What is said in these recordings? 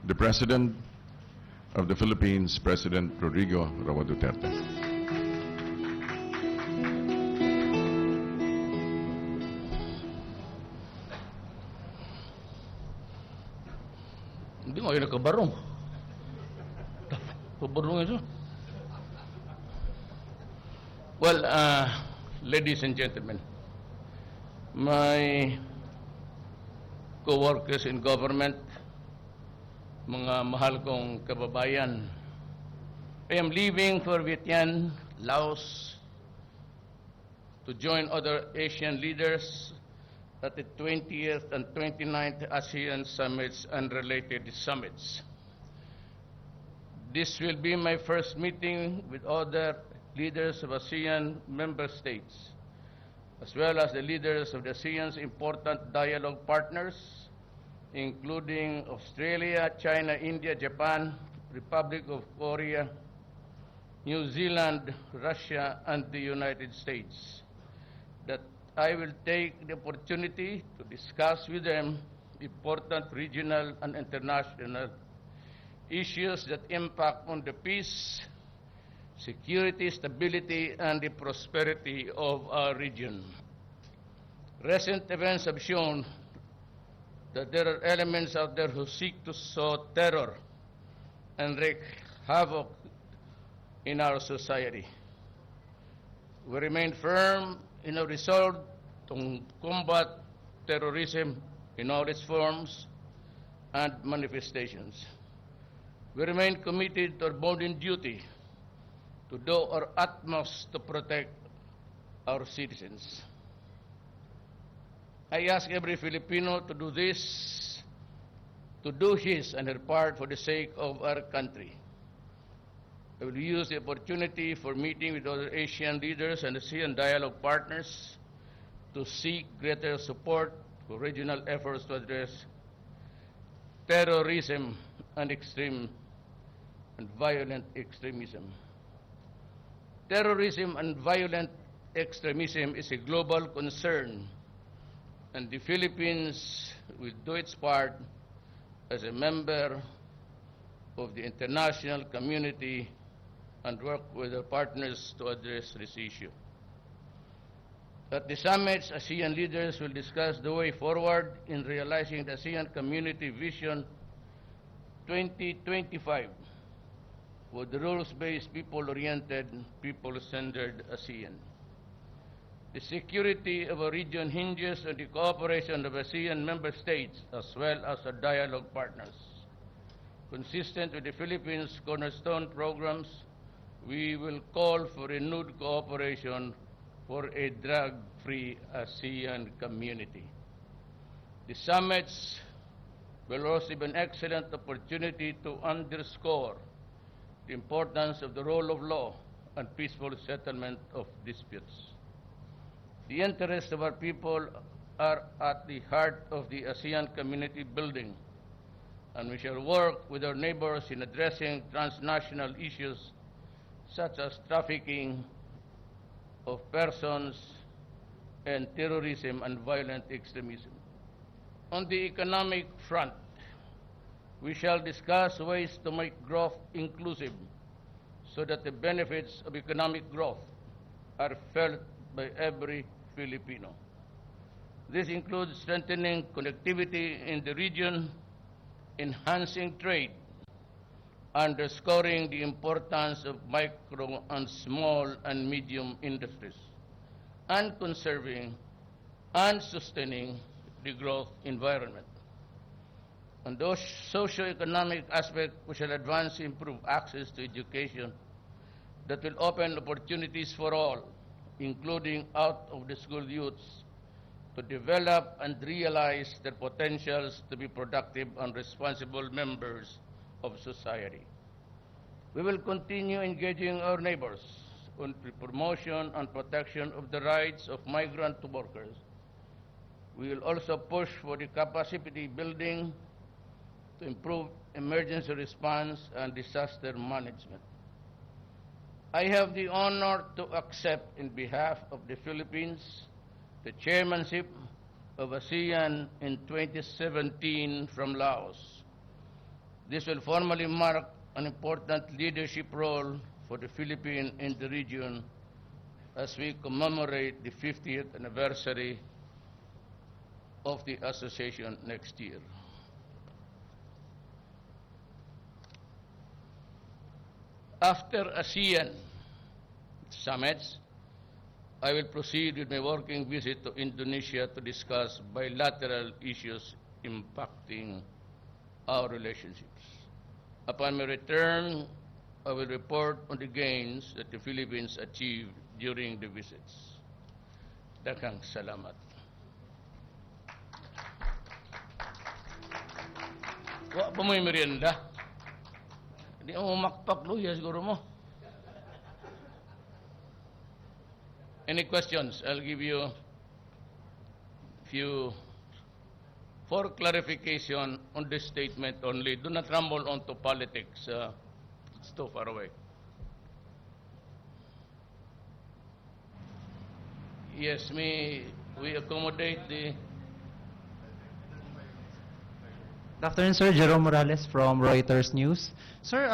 the President of the Philippines, President Rodrigo Roa Duterte. Hindi mo kayo nakabarong. Kabarong ito. Well, ladies and gentlemen, my co-workers in government, mga mahal kong kababayan, I am leaving for Vientiane, Laos, to join other Asian leaders at the 20th and 29th ASEAN summits and related summits. This will be my first meeting with other leaders of ASEAN member states, as well as the leaders of the ASEAN's important dialogue partners, including Australia, China, India, Japan, Republic of Korea, New Zealand, Russia, and the United States, that I will take the opportunity to discuss with them important regional and international issues that impact on the peace, security, stability, and the prosperity of our region. Recent events have shown that there are elements out there who seek to sow terror and wreak havoc in our society. We remain firm in our resolve to combat terrorism in all its forms and manifestations. We remain committed to our bounden duty to do our utmost to protect our citizens. I ask every Filipino to do this, to do his and her part for the sake of our country. I will use the opportunity for meeting with other Asian leaders and ASEAN dialogue partners to seek greater support for regional efforts to address terrorism and extreme and violent extremism. Terrorism and violent extremism is a global concern, and the Philippines will do its part as a member of the international community and work with our partners to address this issue. At the summits, ASEAN leaders will discuss the way forward in realizing the ASEAN Community Vision 2025 with the rules-based, people-oriented, people-centered ASEAN. The security of our region hinges on the cooperation of ASEAN member states as well as our dialogue partners. Consistent with the Philippines' cornerstone programs, we will call for renewed cooperation for a drug-free ASEAN community. The summits will also be an excellent opportunity to underscore the importance of the role of law and peaceful settlement of disputes. The interests of our people are at the heart of the ASEAN community building, and we shall work with our neighbors in addressing transnational issues such as trafficking of persons and terrorism and violent extremism. On the economic front, we shall discuss ways to make growth inclusive so that the benefits of economic growth are felt by every Filipino. This includes strengthening connectivity in the region, enhancing trade, underscoring the importance of micro and small and medium industries, and conserving and sustaining the growth environment. On those socio-economic aspects, we shall advance to improve access to education that will open opportunities for all, including out-of-the-school youths, to develop and realize their potentials to be productive and responsible members of society. We will continue engaging our neighbors on the promotion and protection of the rights of migrant workers. We will also push for the capacity building to improve emergency response and disaster management. I have the honor to accept, in behalf of the Philippines, the chairmanship of ASEAN in 2017 from Laos. This will formally mark an important leadership role for the Philippines in the region as we commemorate the 50th anniversary of the association next year. After ASEAN summits, I will proceed with my working visit to Indonesia to discuss bilateral issues impacting our relationships. Upon my return, I will report on the gains that the Philippines achieved during the visits. Daghang salamat. Wa pa mo'y merienda. Hindi mo makpak luya siguro mo. Any questions? I'll give you a few for clarification on this statement only. Do not rumble onto politics. It's too far away. Yes, we accommodate the... Good afternoon, sir. Jerome Morales from Reuters News. Sir,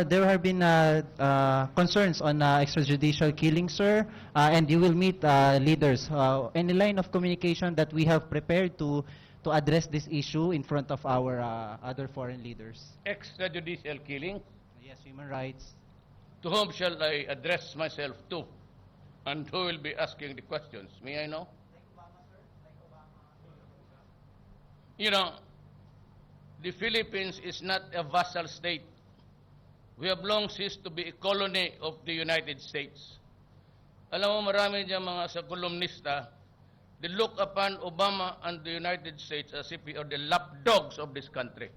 there have been concerns on extrajudicial killing, sir, and you will meet leaders. Any line of communication that we have prepared to address this issue in front of our other foreign leaders? Extrajudicial killing? Yes, human rights. To whom shall I address myself to? And who will be asking the questions? May I know? You know, the Philippines is not a vassal state. We have long ceased to be a colony of the United States. Alam mo, marami dyan mga sa kolumnista, they look upon Obama and the United States as if we are the lapdogs of this country.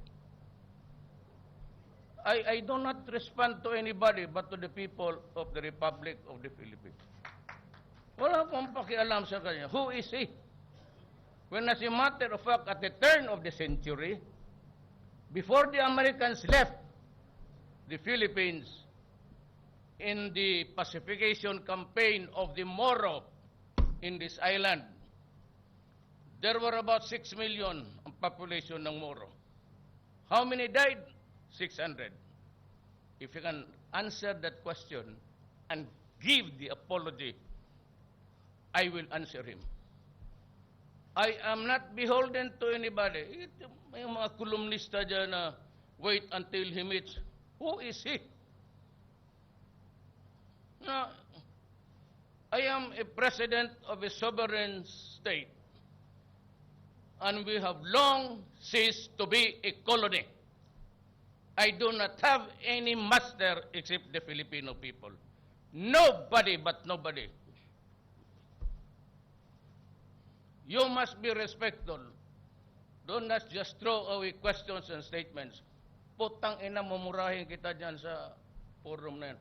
I do not respond to anybody but to the people of the Republic of the Philippines. Wala akong pakialam sa kanya. Who is he? When as a matter of fact, at the turn of the century, before the Americans left the Philippines in the pacification campaign of the Moro in this island, there were about 6 million ang population ng Moro. How many died? 600. If you can answer that question and give the apology, I will answer him. I am not beholden to anybody. May mga kolumnista dyan na wait until he meets. Who is he? Now, I am a president of a sovereign state, and we have long ceased to be a colony. I do not have any master except the Filipino people. Nobody but nobody. You must be respectful. Do not just throw away questions and statements. Putang ina, mumurahin kita dyan sa forum na yan.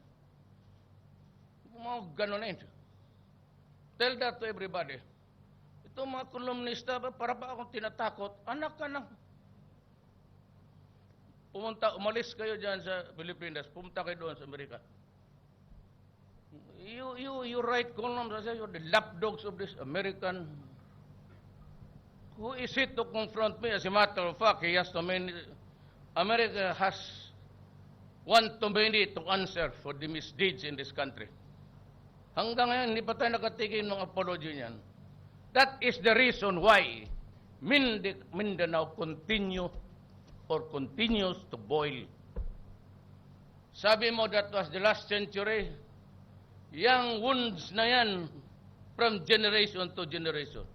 Mga ganun na yun. Tell that to everybody. Ito mga kolumnista, para ba akong tinatakot? Anak ka na. Umalis kayo dyan sa Pilipinas. Pumunta kayo doon sa Amerika. You write columns, you're the lapdogs of this American. Who is it to confront me? As a matter of fact, he has America has one too many to answer for the misdeeds in this country. Hanggang ngayon, hindi pa tayo nakatigil ng apology niyan. That is the reason why Mindanao continues to boil. Sabi mo, that was the last century. Yang wounds na yan from generation to generation.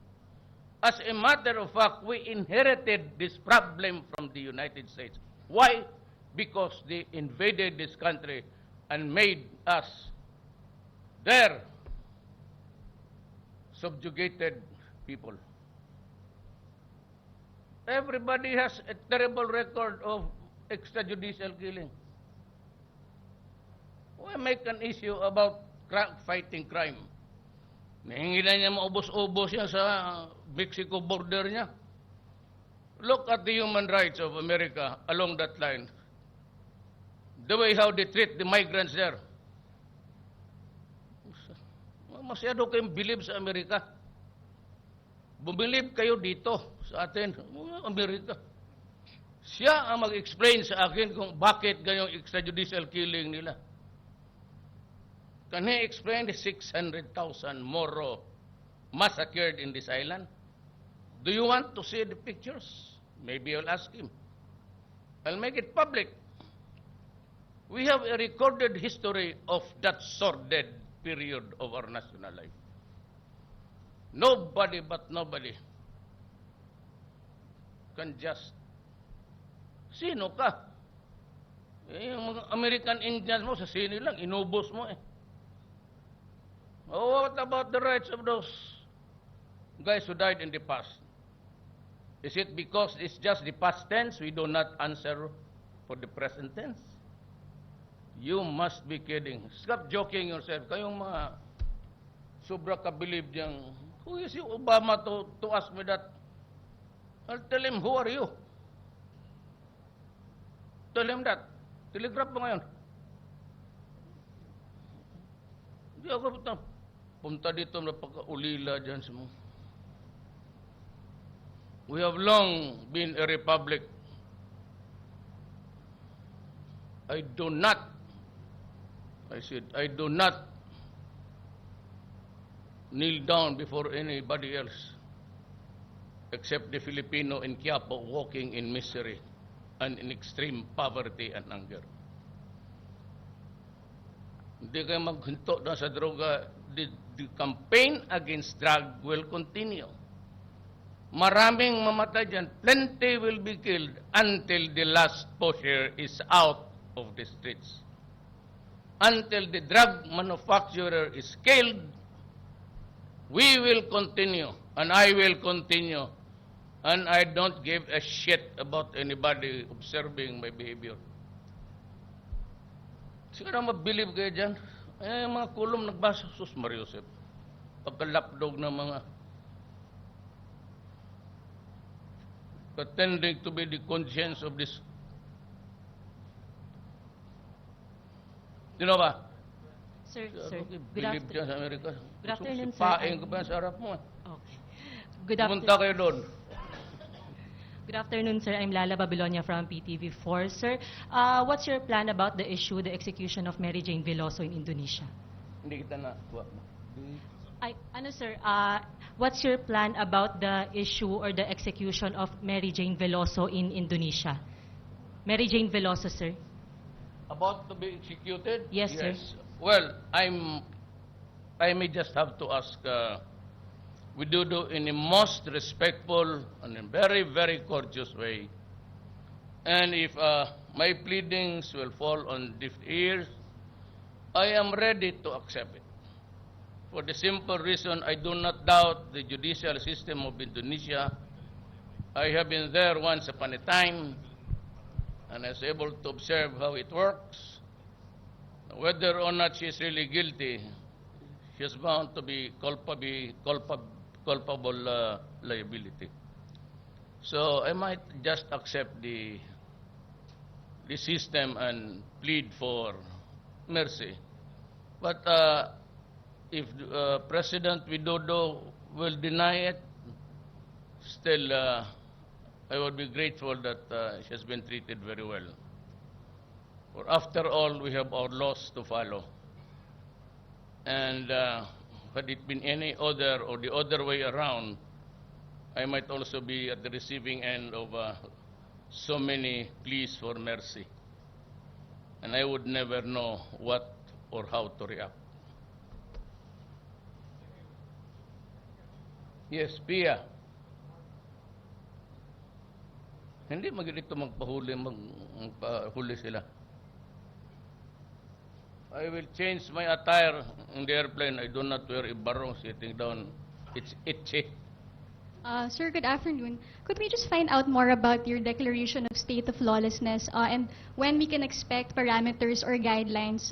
As a matter of fact, we inherited this problem from the United States. Why? Because they invaded this country and made us their subjugated people. Everybody has a terrible record of extrajudicial killing. Why make an issue about fighting crime? Nahingilan niya maubos-ubos niya sa Mexico border niya. Look at the human rights of America along that line. The way how they treat the migrants there. Masyado kayong believe sa Amerika. Bumilib kayo dito sa atin, Amerika. Siya ang mag-explain sa akin kung bakit ganyong extrajudicial killing nila. Can he explain the 600,000 Moro massacred in this island? Do you want to see the pictures? Maybe I'll ask him. I'll make it public. We have a recorded history of that sordid period of our national life. Nobody but nobody can just... Sino ka? Yung mga American Indians mo, sa sino lang, inubos mo eh. Oh, what about the rights of those guys who died in the past? Is it because it's just the past tense, we do not answer for the present tense? You must be kidding. Stop joking yourself. Kayong mga sobra ka-believe diyang, who is you, Obama, to ask me that? I'll tell him, who are you? Tell him that. Telegraph mo ngayon. Hindi ako punta dito na pagkaulila dyan sa mga. We have long been a republic. I do not kneel down before anybody else except the Filipino in Quiapo walking in misery and in extreme poverty and hunger. Hindi kayo maghinto na sa droga. The campaign against drug will continue. Maraming mamatay dyan. Plenty will be killed until the last pusher is out of the streets. Until the drug manufacturer is killed, we will continue, and I will continue, and I don't give a shit about anybody observing my behavior. Siguro mabilib kayo dyan. Mga kulong nagbasa, Sus Mariosep. Pagkalapdog ng mga pretending to be the conscience of this. Sino ba? Sir, good Bilib dyan sa Amerika. Good afternoon, sir. Sipain ko pa sa harap mo. Okay. Good Pumunta kayo doon. Good afternoon, sir. I'm Lala Babilonia from PTV4. Sir, what's your plan about the issue, the execution of Mary Jane Veloso in Indonesia? Hindi kita na. Sir, what's your plan about the issue or the execution of Mary Jane Veloso in Indonesia? Mary Jane Veloso, sir. About to be executed? Yes, sir. Well, I may just have to ask Widodo in a most respectful and a very, very courteous way. And if my pleadings will fall on deaf ears, I am ready to accept it. For the simple reason, I do not doubt the judicial system of Indonesia. I have been there once upon a time, and I was able to observe how it works. Whether or not she is really guilty, she is bound to be culpable liability. So I might just accept the system and plead for mercy. But if President Widodo will deny it, still I would be grateful that she has been treated very well. For after all, we have our laws to follow. And had it been any other or the other way around, I might also be at the receiving end of so many pleas for mercy. And I would never know what or how to react. Yes, Pia. Hindi magilito magpahuli sila. I will change my attire in the airplane. I do not wear a barong sitting down. It's itchy. Sir, good afternoon. Could we just find out more about your declaration of state of lawlessness and when we can expect parameters or guidelines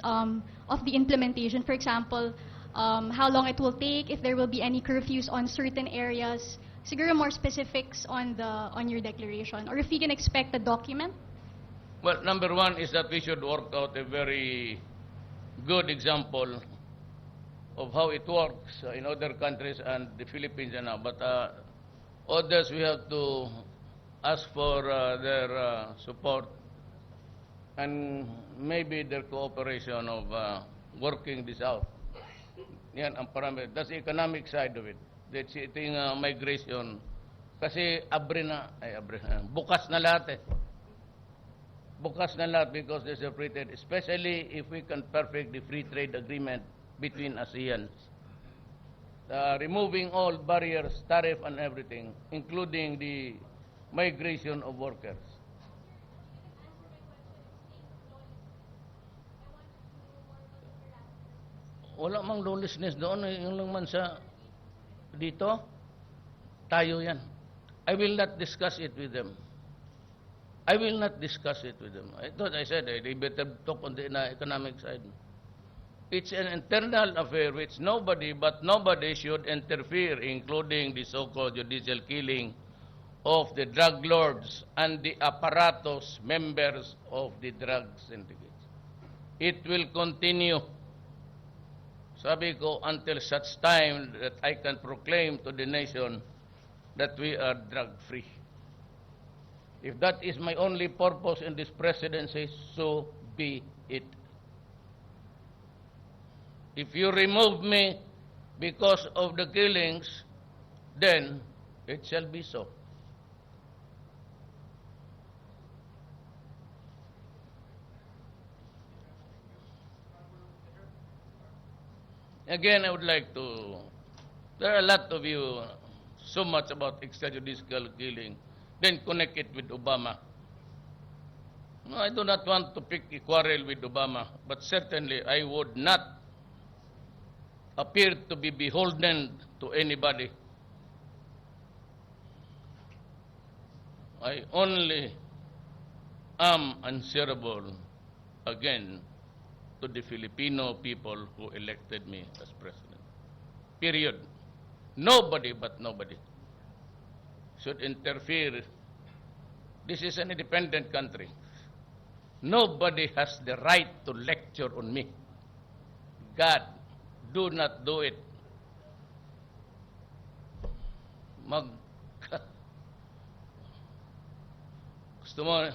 of the implementation? For example, how long it will take, if there will be any curfews on certain areas, siguro more specifics on your declaration, or if we can expect a document? Well, number one is that we should work out a very good example of how it works in other countries and the Philippines and now. But others we have to ask for their support and maybe their cooperation of working this out. Yan ang parameter. That's the economic side of it. That's yung migration. Kasi bukas na lahat eh. Bukas na lahat because they're separated. Especially if we can perfect the free trade agreement between ASEAN. Removing all barriers, tariff and everything, including the migration of workers. Wala mang lawlessness doon, yung lang man sa dito, tayo yan. I will not discuss it with them. I will not discuss it with them. I thought I said they better talk on the economic side. It's an internal affair which nobody should interfere, including the so-called judicial killing of the drug lords and the apparatus members of the drug syndicates. It will continue. Sabi ko, until such time that I can proclaim to the nation that we are drug-free. If that is my only purpose in this presidency, so be it. If you remove me because of the killings, then it shall be so. Again, I would like to, there are a lot of you, so much about extrajudicial killing, then connect it with Obama. No, I do not want to pick a quarrel with Obama, but certainly I would not appear to be beholden to anybody. I only am answerable again to the Filipino people who elected me as president. Period. Nobody but nobody should interfere. This is an independent country. Nobody has the right to lecture on me. God, do not do it. Gusto mo,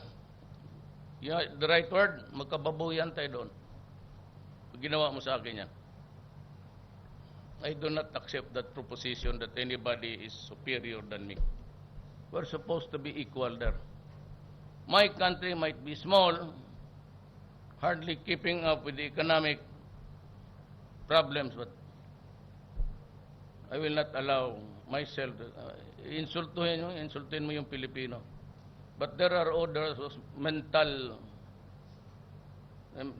the right word, magkababuyan tayo doon. Ginawa mo sa akin yan. I do not accept that proposition that anybody is superior than me. We're supposed to be equal there. My country might be small, hardly keeping up with the economic problems, but I will not allow myself to insultuhin mo yung Pilipino. But there are others who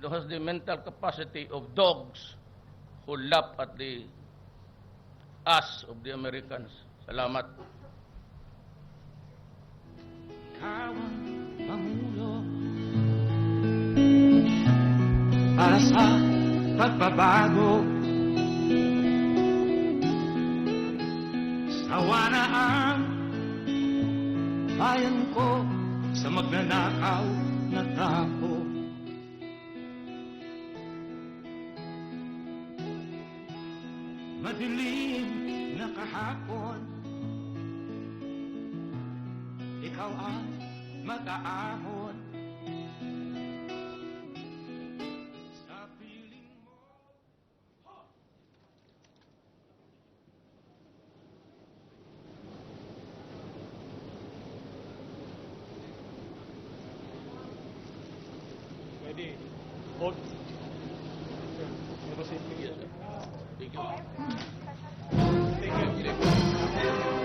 has the mental capacity of dogs who laugh at the ass of the Americans. Salamat. Ikaw ang Pangulo para sa pagbabago. Sawa na ang bayan ko sa magnanakaw na tao. Madilim na kahapon, ikaw ang mag-aahon sa piling mo. Ready? Hold. Yes, sir. Thank you. Thank you.